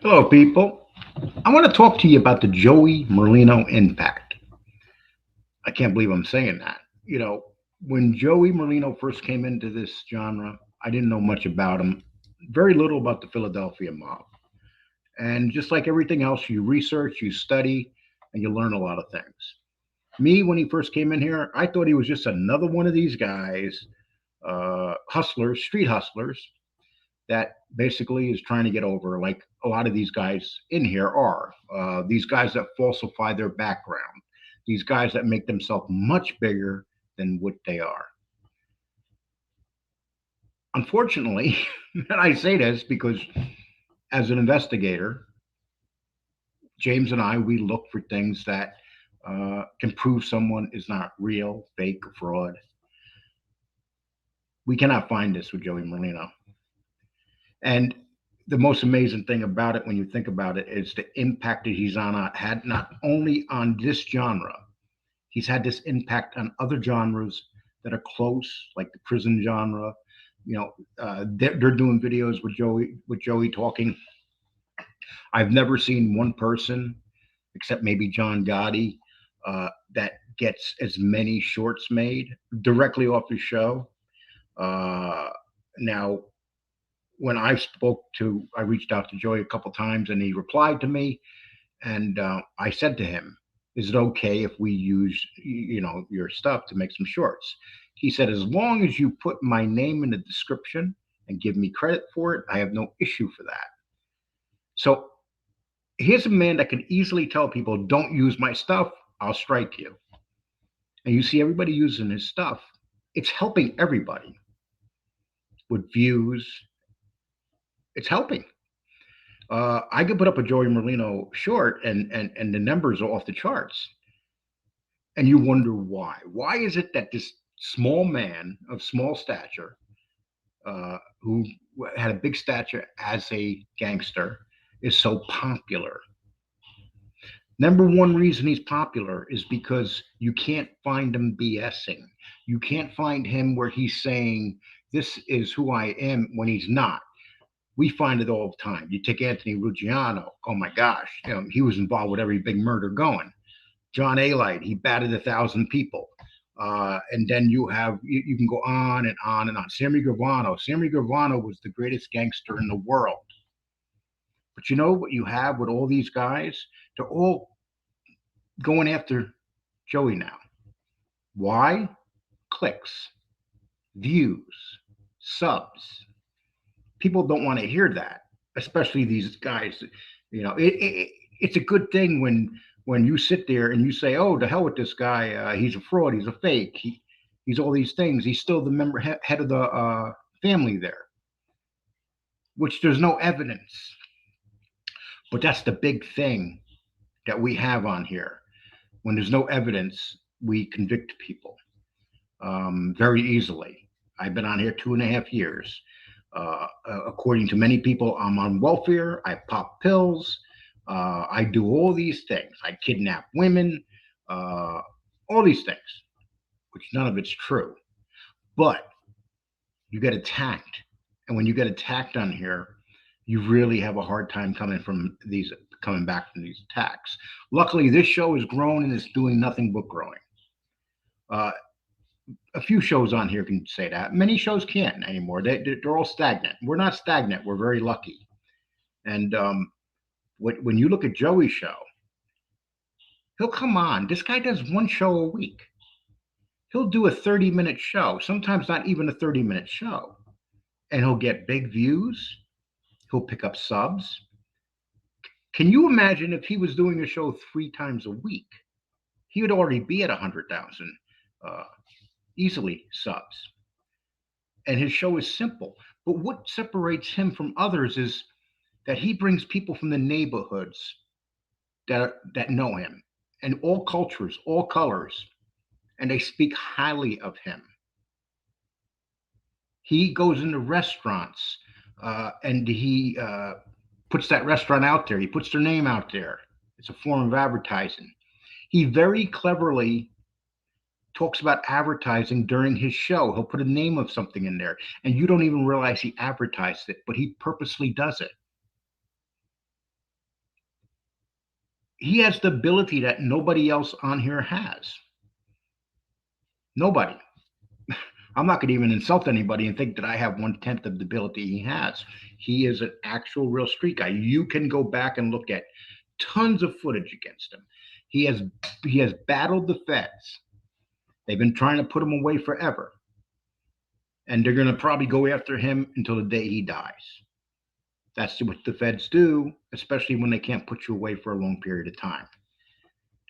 Hello, people. I want to talk to you about the Joey Merlino impact. I can't believe I'm saying that. When Joey Merlino first came into this genre, I didn't know much about him, very little about the Philadelphia mob. And just like everything else, you research, you study, and you learn a lot of things. Me, when he first came in here, I thought he was just another one of these guys, hustlers, street hustlers, that basically is trying to get over, like a lot of these guys in here are. These guys that falsify their background, these guys that make themselves much bigger than what they are. Unfortunately, and I say this because as an investigator, James and I, we look for things that can prove someone is not real, fake, or fraud. We cannot find this with Joey Merlino. And the most amazing thing about it, when you think about it, is the impact that he's had not only on this genre, he's had this impact on other genres that are close, like the prison genre. They're doing videos with Joey talking. I've never seen one person, except maybe John Gotti, that gets as many shorts made directly off his show. Uh, Now, when I reached out to Joey a couple times, and he replied to me, and I said to him, "Is it okay if we use your stuff to make some shorts?" He said, "As long as you put my name in the description and give me credit for it, I have no issue for that." So here's a man that can easily tell people, "Don't use my stuff, I'll strike you." And you see everybody using his stuff. It's helping everybody with views. It's helping. I could put up a Joey Merlino short, and the numbers are off the charts, and you wonder why. Why is it that this small man of small stature, who had a big stature as a gangster, is so popular? Number one reason he's popular is because you can't find him BSing. You can't find him where he's saying, "This is who I am," when he's not. We find it all the time. You take Anthony Ruggiano. Oh my gosh, he was involved with every big murder going. John Alite, he batted 1,000 people. And then you can go on and on and on. Sammy Gravano. Sammy Gravano was the greatest gangster in the world. But you know what you have with all these guys? They're all going after Joey now. Why? Clicks, views, subs. People don't want to hear that, especially these guys. It's a good thing when you sit there and you say, "Oh, to hell with this guy. He's a fraud. He's a fake. He's all these things. He's still the head of the family there," which there's no evidence. But that's the big thing that we have on here. When there's no evidence, we convict people very easily. I've been on here 2.5 years. According to many people, I'm on welfare. I pop pills. I do all these things. I kidnap women. Uh, all these things, which none of it's true. But you get attacked, and when you get attacked on here, you really have a hard time coming back from these attacks. Luckily, this show has grown and is doing nothing but growing. Uh, a few shows on here can say that. Many shows can't anymore. They're all stagnant. We're not stagnant. We're very lucky. And when you look at Joey's show, he'll come on. This guy does one show a week. He'll do a 30-minute show, sometimes not even a 30-minute show. And he'll get big views. He'll pick up subs. Can you imagine if he was doing a show 3 times a week? He would already be at 100,000 uh, easily subs. And his show is simple. But what separates him from others is that he brings people from the neighborhoods that know him, and all cultures, all colors, and they speak highly of him. He goes into restaurants, and he puts that restaurant out there. He puts their name out there. It's a form of advertising. He very cleverly talks about advertising during his show. He'll put a name of something in there, and you don't even realize he advertised it, but he purposely does it. he has the ability that nobody else on here has. Nobody. I'm not going to even insult anybody and think that I have 1/10 of the ability he has. He is an actual real street guy. You can go back and look at tons of footage against him. He has he has battled the feds. They've been trying to put him away forever. And they're going to probably go after him until the day he dies. That's what the feds do, especially when they can't put you away for a long period of time.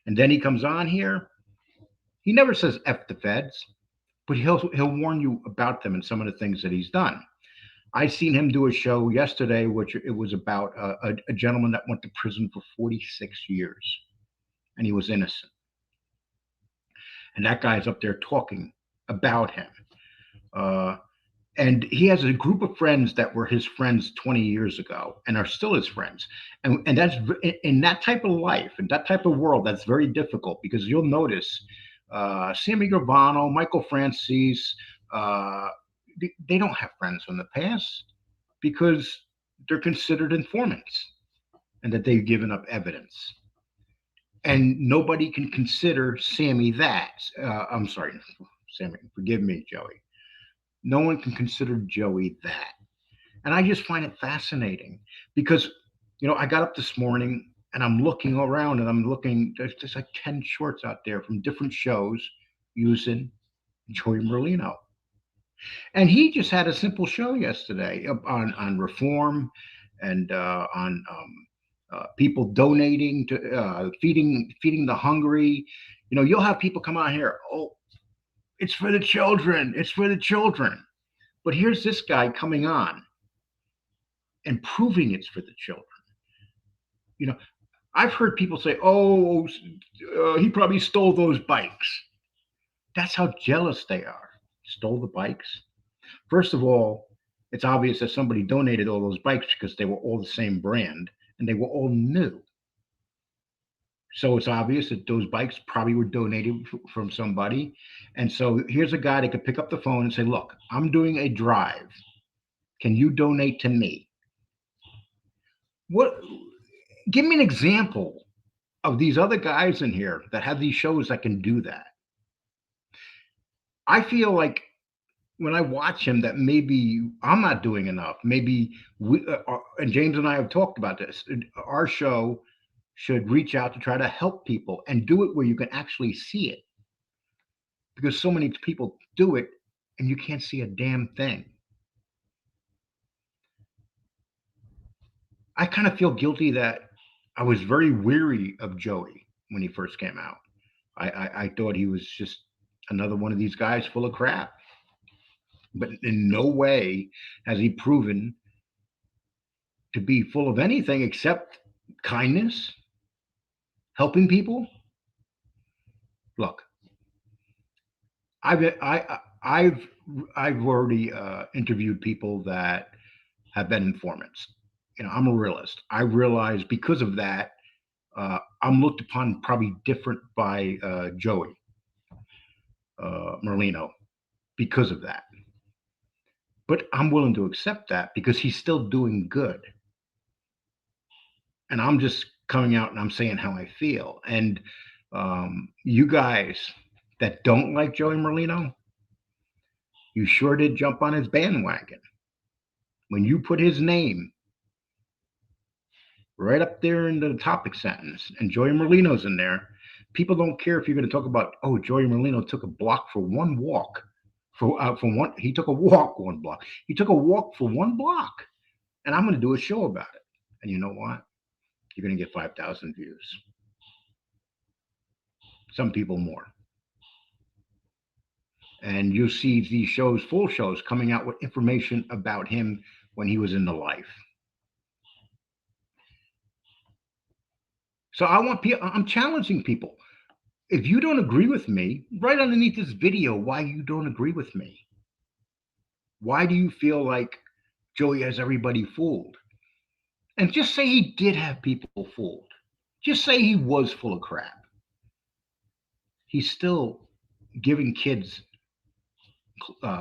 And then he comes on here. He never says F the feds, but he'll warn you about them and some of the things that he's done. I seen him do a show yesterday, which it was about a gentleman that went to prison for 46 years, and he was innocent. And that guy's up there talking about him. And he has a group of friends that were his friends 20 years ago and are still his friends. And that's in that type of life, in that type of world, that's very difficult because you'll notice Sammy Gravano, Michael Francis, they don't have friends from the past because they're considered informants and that they've given up evidence. And nobody can consider Sammy that. I'm sorry, Sammy, forgive me, Joey. No one can consider Joey that. And I just find it fascinating because, I got up this morning and I'm looking around and I'm looking, there's like 10 shorts out there from different shows using Joey Merlino. And he just had a simple show yesterday on reform and on people donating to feeding the hungry. You'll have people come out here. Oh, it's for the children. It's for the children. But here's this guy coming on and proving it's for the children. I've heard people say, "Oh, he probably stole those bikes." That's how jealous they are. Stole the bikes. First of all, it's obvious that somebody donated all those bikes because they were all the same brand and they were all new. So it's obvious that those bikes probably were donated from somebody. And so here's a guy that could pick up the phone and say, "Look, I'm doing a drive. Can you donate to me?" What? Give me an example of these other guys in here that have these shows that can do that. I feel like when I watch him that maybe I'm not doing enough. Maybe and James and I have talked about this. Our show should reach out to try to help people and do it where you can actually see it. Because so many people do it and you can't see a damn thing. I kind of feel guilty that I was very weary of Joey when he first came out. I thought he was just another one of these guys full of crap. But in no way has he proven to be full of anything except kindness, helping people. Look, I've already interviewed people that have been informants. I'm a realist. I realize because of that, I'm looked upon probably different by Joey Merlino because of that. But I'm willing to accept that because he's still doing good. And I'm just coming out and I'm saying how I feel. And you guys that don't like Joey Merlino, you sure did jump on his bandwagon. When you put his name right up there in the topic sentence and Joey Merlino's in there, people don't care if you're going to talk about, oh, Joey Merlino took a block for one walk. He took a walk 1 block. He took a walk for 1 block. And I'm going to do a show about it. And you know what? You're going to get 5,000 views. Some people more. And you'll see these shows, full shows, coming out with information about him when he was in the life. So I'm challenging people. If you don't agree with me, write underneath this video why you don't agree with me. Why do you feel like Joey has everybody fooled? And just say he did have people fooled. Just say he was full of crap. He's still giving kids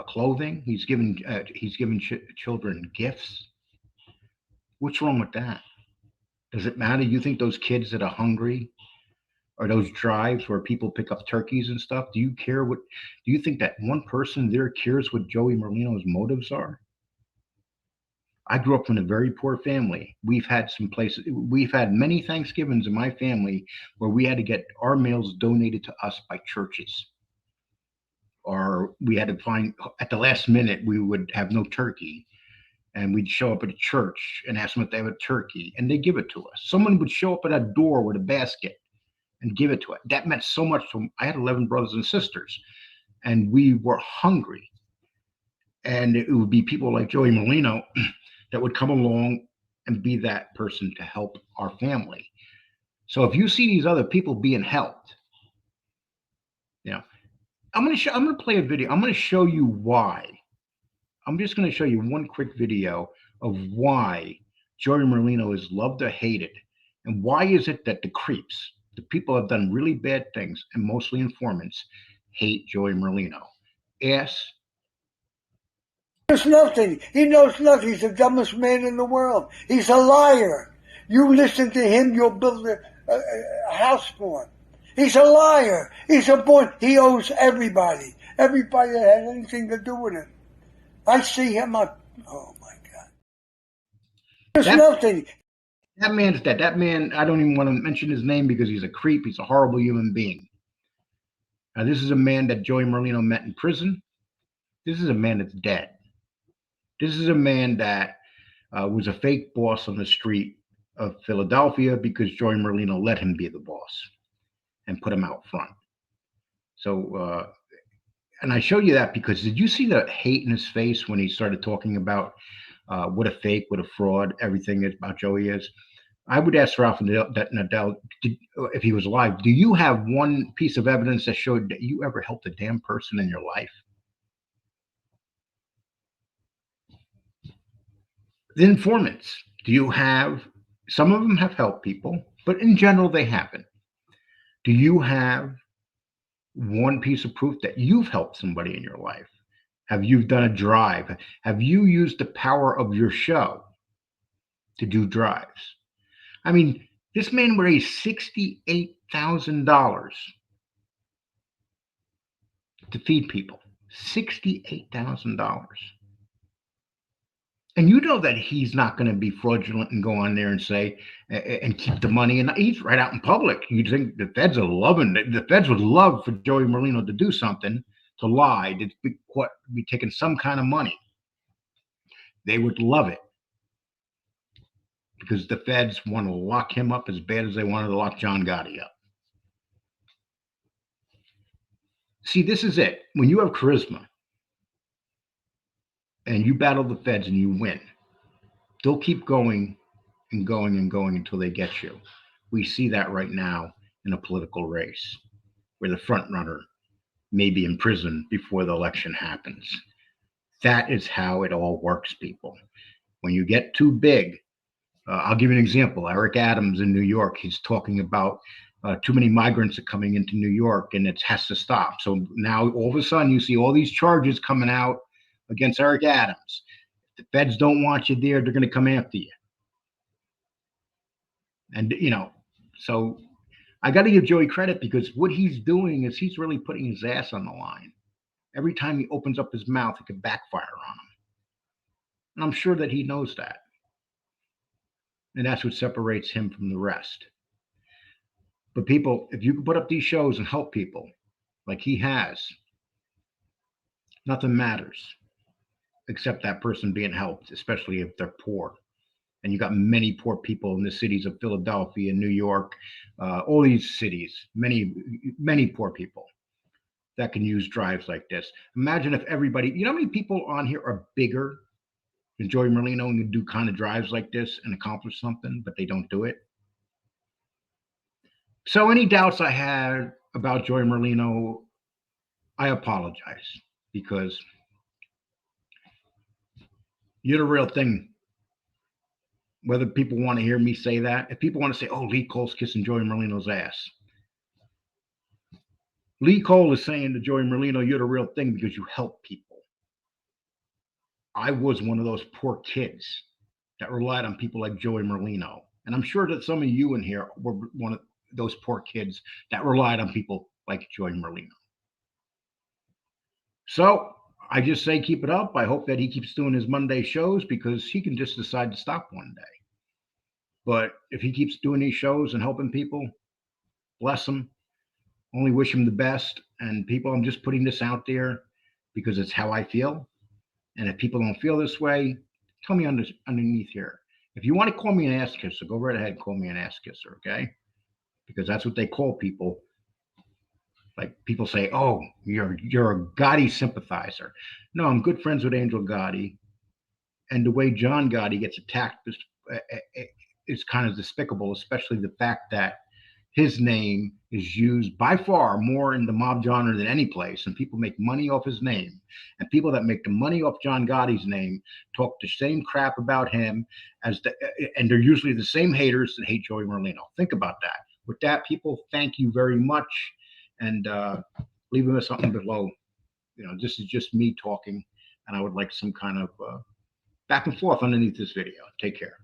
clothing. He's giving children gifts. What's wrong with that? Does it matter? You think those kids that are hungry, or those drives where people pick up turkeys and stuff, do you care what, do you think that one person there cares what Joey Merlino's motives are? I grew up from a very poor family. We've had many Thanksgivings in my family where we had to get our meals donated to us by churches. Or we had to find, at the last minute, we would have no turkey. And we'd show up at a church and ask them if they have a turkey, and they give it to us. Someone would show up at a door with a basket and give it to us. That meant so much to them. I had 11 brothers and sisters, and we were hungry. And it would be people like Joey Merlino that would come along and be that person to help our family. So if you see these other people being helped, you know, I'm gonna play a video. I'm gonna show you why. I'm just gonna show you one quick video of why Joey Merlino is loved or hated, and why is it that the creeps, the people have done really bad things, and mostly informants, hate Joey Merlino. Yes. Knows nothing. He knows nothing. He's the dumbest man in the world. He's a liar. You listen to him, you'll build a house for him. He's a liar. He's a boy. He owes everybody. Everybody that has anything to do with him. I see him. Oh my God. There's nothing. That man's dead. That man, I don't even want to mention his name because he's a creep. He's a horrible human being. Now, this is a man that Joey Merlino met in prison. This is a man that's dead. This is a man that was a fake boss on the street of Philadelphia because Joey Merlino let him be the boss and put him out front. So, and I show you that because did you see the hate in his face when he started talking about what a fake, what a fraud, everything about Joey is? I would ask Ralph Nadell, if he was alive, do you have one piece of evidence that showed that you ever helped a damn person in your life? The informants, do you have, some of them have helped people, but in general, they haven't. Do you have one piece of proof that you've helped somebody in your life? Have you done a drive? Have you used the power of your show to do drives? I mean, this man raised $68,000 to feed people. $68,000. And you know that he's not going to be fraudulent and go on there and say and keep the money, and he's right out in public. You think the feds are loving it. The feds would love for Joey Merlino to do something, to lie, to be taking some kind of money. They would love it because the feds want to lock him up as bad as they wanted to lock John Gotti up. See, this is it. When you have charisma and you battle the feds and you win, they'll keep going and going and going until they get you. We see that right now in a political race where the front runner may be in prison before the election happens. That is how it all works, people. When you get too big, I'll give you an example. Eric Adams in New York, he's talking about too many migrants are coming into New York and it has to stop. So now all of a sudden you see all these charges coming out against Eric Adams. If the feds don't want you there, they're going to come after you. And, you know, so I got to give Joey credit because what he's doing is he's really putting his ass on the line. Every time he opens up his mouth, it could backfire on him. And I'm sure that he knows that. And that's what separates him from the rest. But people, if you can put up these shows and help people like he has, nothing matters except that person being helped, especially if they're poor. And you got many poor people in the cities of Philadelphia, New York, all these cities, many poor people that can use drives like this. Imagine if everybody, you know how many people on here are bigger than Joey Merlino and can do kind of drives like this and accomplish something, but they don't do it? So any doubts I had about Joey Merlino, I apologize because you're the real thing. Whether people want to hear me say that, if people want to say, oh, Lee Cole's kissing Joey Merlino's ass. Lee Cole is saying to Joey Merlino, you're the real thing because you help people. I was one of those poor kids that relied on people like Joey Merlino And I'm sure that some of you in here were one of those poor kids that relied on people like Joey Merlino. So I just say keep it up. I hope that he keeps doing his Monday shows because he can just decide to stop one day. But if he keeps doing these shows and helping people, bless him. Only wish him the best. And people, I'm just putting this out there because it's how I feel. And if people don't feel this way, tell me underneath here. If you want to call me an ass kisser, go right ahead and call me an ass kisser, okay? Because that's what they call people. Like people say, "Oh, you're a Gotti sympathizer." No, I'm good friends with Angel Gotti, and the way John Gotti gets attacked is kind of despicable, especially the fact that his name is used by far more in the mob genre than any place, and people make money off his name. And people that make the money off John Gotti's name talk the same crap about him and they're usually the same haters that hate Joey Merlino. Think about that. With that, people, thank you very much, and leave us something below. This is just me talking, and I would like some kind of back and forth underneath this video. Take care.